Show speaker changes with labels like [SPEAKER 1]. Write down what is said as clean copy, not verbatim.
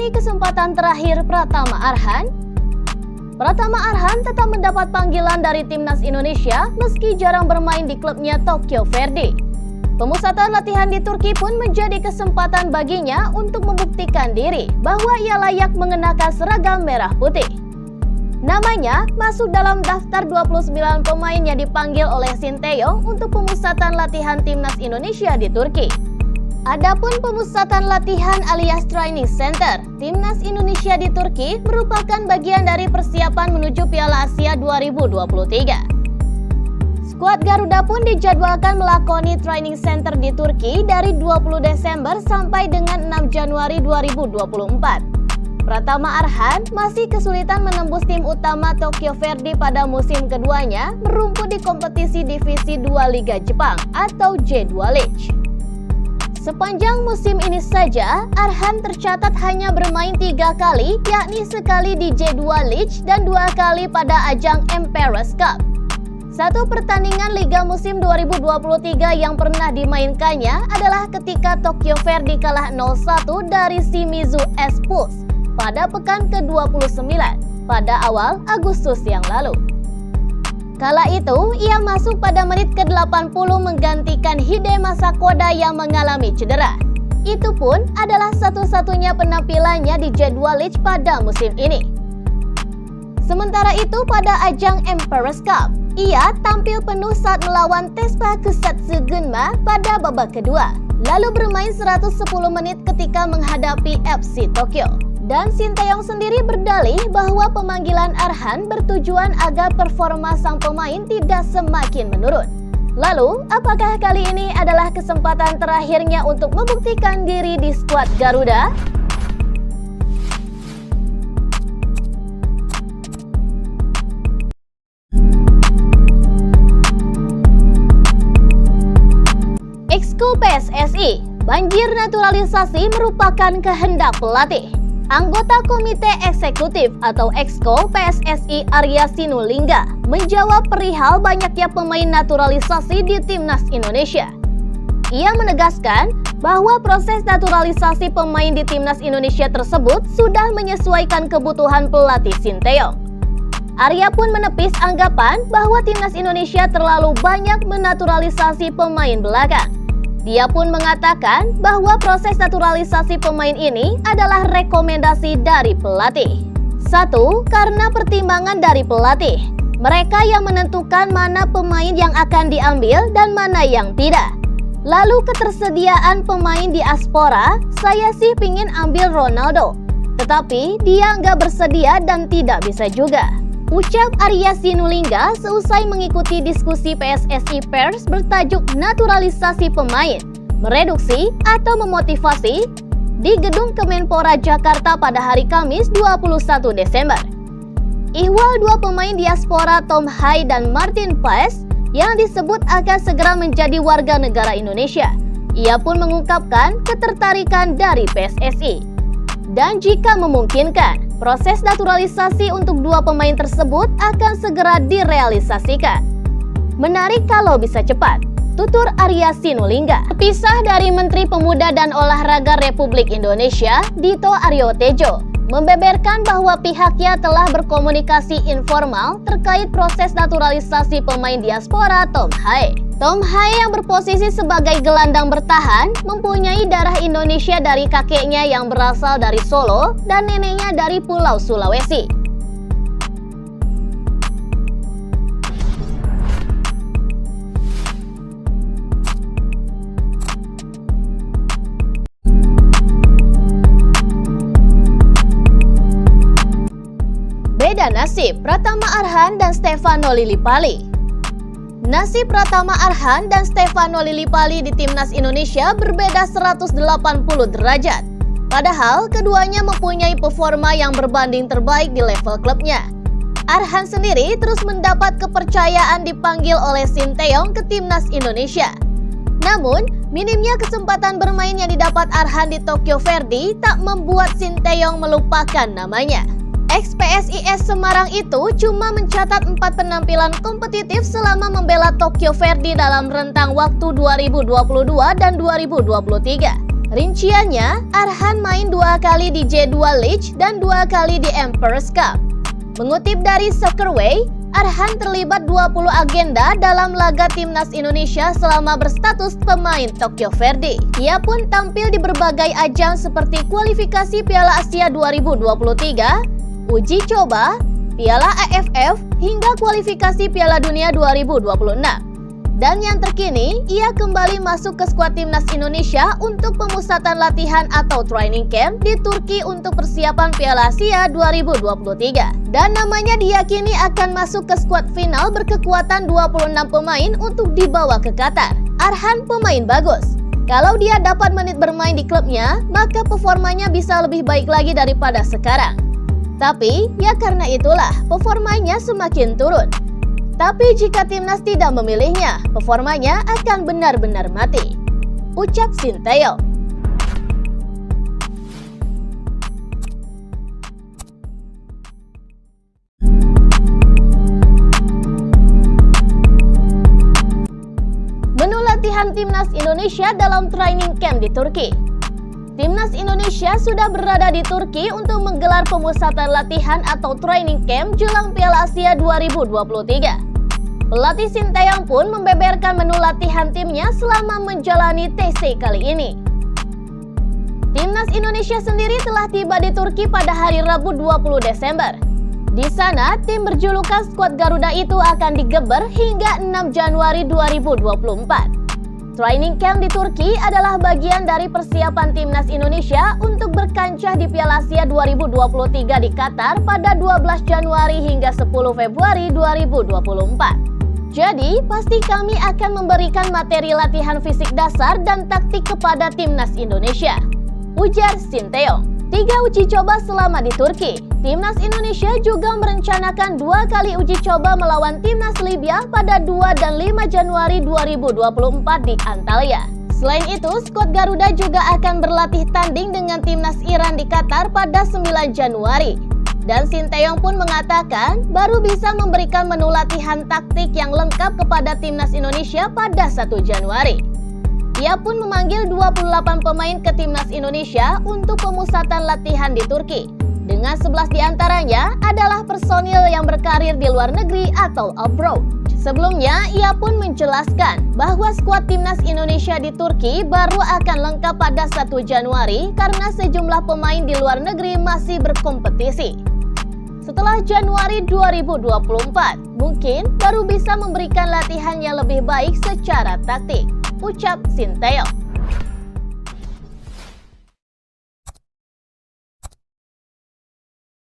[SPEAKER 1] Ini kesempatan terakhir Pratama Arhan. Pratama Arhan tetap mendapat panggilan dari Timnas Indonesia meski jarang bermain di klubnya Tokyo Verdy. Pemusatan latihan di Turki pun menjadi kesempatan baginya untuk membuktikan diri bahwa ia layak mengenakan seragam merah putih. Namanya masuk dalam daftar 29 pemain yang dipanggil oleh Sinteyong untuk pemusatan latihan Timnas Indonesia di Turki. Adapun pemusatan latihan alias training center Timnas Indonesia di Turki merupakan bagian dari persiapan menuju Piala Asia 2023. Skuad Garuda pun dijadwalkan melakoni training center di Turki dari 20 Desember sampai dengan 6 Januari 2024. Pratama Arhan masih kesulitan menembus tim utama Tokyo Verdy pada musim keduanya merumput di kompetisi Divisi 2 Liga Jepang atau J2 League. Sepanjang musim ini saja, Arhan tercatat hanya bermain 3 kali, yakni sekali di J2 League dan 2 kali pada ajang Emperor's Cup. Satu pertandingan Liga musim 2023 yang pernah dimainkannya adalah ketika Tokyo Verdy kalah 0-1 dari Shimizu S-Pulse pada pekan ke-29 pada awal Agustus yang lalu. Kala itu, ia masuk pada menit ke-80 menggantikan Hidema Sakoda yang mengalami cedera. Itu pun adalah satu-satunya penampilannya di J2 League pada musim ini. Sementara itu, pada ajang Emperor's Cup, ia tampil penuh saat melawan Tespa Kusatsu Gunma pada babak kedua, lalu bermain 110 menit ketika menghadapi FC Tokyo. Dan Sinteyong sendiri berdalih bahwa pemanggilan Arhan bertujuan agar performa sang pemain tidak semakin menurun. Lalu, apakah kali ini adalah kesempatan terakhirnya untuk membuktikan diri di skuad Garuda? Exco PSSI, banjir naturalisasi merupakan kehendak pelatih. Anggota Komite Eksekutif atau Exco PSSI Arya Sinulinga menjawab perihal banyaknya pemain naturalisasi di Timnas Indonesia. Ia menegaskan bahwa proses naturalisasi pemain di Timnas Indonesia tersebut sudah menyesuaikan kebutuhan pelatih Sinteyong. Arya pun menepis anggapan bahwa Timnas Indonesia terlalu banyak menaturalisasi pemain belakang. Dia pun mengatakan bahwa proses naturalisasi pemain ini adalah rekomendasi dari pelatih. 1. Karena pertimbangan dari pelatih. Mereka yang menentukan mana pemain yang akan diambil dan mana yang tidak. Lalu ketersediaan pemain diaspora, saya sih pingin ambil Ronaldo. Tetapi dia nggak bersedia dan tidak bisa juga. Ucap Arya Sinulinga seusai mengikuti diskusi PSSI Pers bertajuk Naturalisasi Pemain, Mereduksi atau Memotivasi di Gedung Kemenpora Jakarta pada hari Kamis 21 Desember. Ihwal 2 pemain diaspora Tom Hai dan Martin Paes yang disebut akan segera menjadi warga negara Indonesia. Ia pun mengungkapkan ketertarikan dari PSSI. Dan jika memungkinkan, proses naturalisasi untuk 2 pemain tersebut akan segera direalisasikan. Menarik kalau bisa cepat, tutur Arya Sinulinga. Terpisah dari Menteri Pemuda dan Olahraga Republik Indonesia, Dito Aryo Tejo, membeberkan bahwa pihaknya telah berkomunikasi informal terkait proses naturalisasi pemain diaspora Tom Hai. Tom Hai yang berposisi sebagai gelandang bertahan mempunyai darah Indonesia dari kakeknya yang berasal dari Solo dan neneknya dari Pulau Sulawesi. Beda nasib Pratama Arhan dan Stefano Lillipali. Nasib Pratama Arhan dan Stefano Lillipali di Timnas Indonesia berbeda 180 derajat. Padahal keduanya mempunyai performa yang berbanding terbaik di level klubnya. Arhan sendiri terus mendapat kepercayaan dipanggil oleh Sinteyong ke Timnas Indonesia. Namun, minimnya kesempatan bermain yang didapat Arhan di Tokyo Verdy tak membuat Sinteyong melupakan namanya. Ex-PSIS Semarang itu cuma mencatat 4 penampilan kompetitif selama membela Tokyo Verdy dalam rentang waktu 2022 dan 2023. Rinciannya, Arhan main 2 kali di J2 League dan 2 kali di Emperor's Cup. Mengutip dari Soccerway, Arhan terlibat 20 agenda dalam laga timnas Indonesia selama berstatus pemain Tokyo Verde. Ia pun tampil di berbagai ajang seperti kualifikasi Piala Asia 2023, uji coba, Piala AFF, hingga kualifikasi Piala Dunia 2026. Dan yang terkini, ia kembali masuk ke skuad timnas Indonesia untuk pemusatan latihan atau training camp di Turki untuk persiapan Piala Asia 2023. Dan namanya diyakini akan masuk ke skuad final berkekuatan 26 pemain untuk dibawa ke Qatar. Arhan pemain bagus. Kalau dia dapat menit bermain di klubnya, maka performanya bisa lebih baik lagi daripada sekarang. Tapi, ya karena itulah, performanya semakin turun. Tapi jika timnas tidak memilihnya, performanya akan benar-benar mati, ucap Sinteyong. Menu latihan timnas Indonesia dalam training camp di Turki. Timnas Indonesia sudah berada di Turki untuk menggelar pemusatan latihan atau training camp jelang Piala Asia 2023. Pelatih Sinteyong pun membeberkan menu latihan timnya selama menjalani TC kali ini. Timnas Indonesia sendiri telah tiba di Turki pada hari Rabu 20 Desember. Di sana, tim berjulukan skuad Garuda itu akan digeber hingga 6 Januari 2024. Training camp di Turki adalah bagian dari persiapan timnas Indonesia untuk berkancah di Piala Asia 2023 di Qatar pada 12 Januari hingga 10 Februari 2024. Jadi, pasti kami akan memberikan materi latihan fisik dasar dan taktik kepada timnas Indonesia, ujar Sinteyong. 3 uji coba selama di Turki. Timnas Indonesia juga merencanakan 2 kali uji coba melawan timnas Libya pada 2 dan 5 Januari 2024 di Antalya. Selain itu, skuad Garuda juga akan berlatih tanding dengan timnas Iran di Qatar pada 9 Januari. Dan Sinteyong pun mengatakan baru bisa memberikan menu latihan taktik yang lengkap kepada timnas Indonesia pada 1 Januari. Ia pun memanggil 28 pemain ke timnas Indonesia untuk pemusatan latihan di Turki. Dengan 11 diantaranya adalah personil yang berkarir di luar negeri atau abroad. Sebelumnya, ia pun menjelaskan bahwa skuad timnas Indonesia di Turki baru akan lengkap pada 1 Januari karena sejumlah pemain di luar negeri masih berkompetisi. Setelah Januari 2024, mungkin baru bisa memberikan latihan yang lebih baik secara taktik, ucap Sinteyong.